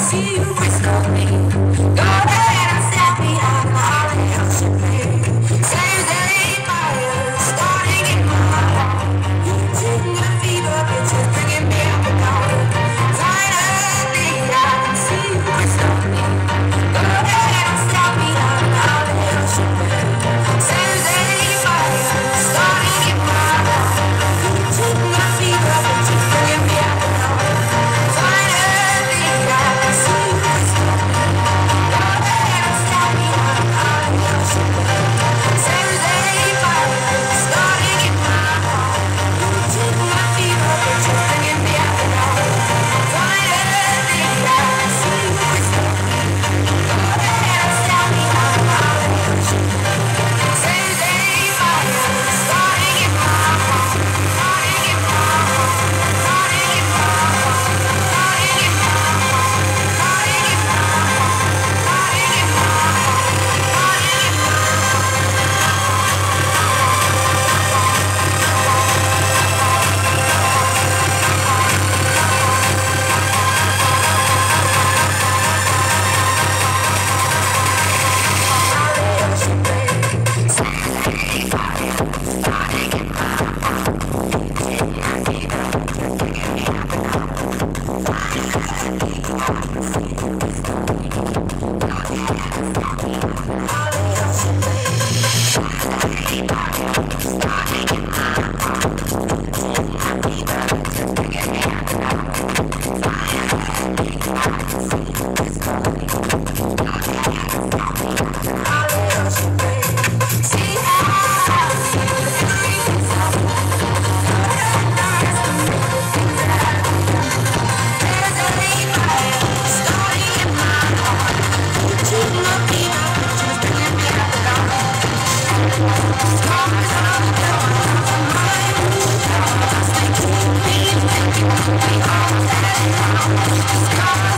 see you restore me. Go ahead and set me out of all the hell should be. Same day fire starting in my heart. Taking the fever, it's just bringing me up and down. Finally, I can see you restore me. Go ahead and set me out of all the hell should be. Same day fire starting in my heart. Taking the fever, it's just bringing me up and down. Finally, I can see you restore me. Go ahead and set me out of all the hell should be. Same day fire starting in my heart. Taking my fever, it's just bringing me up and down. Finally, I can see you restore me. Go ahead and set me out of all the hell should be. Same day fire starting in my heart. Starting in my heart. Starting in my heart. Starting in my heart. Starting in my heart. Starting in my Stop.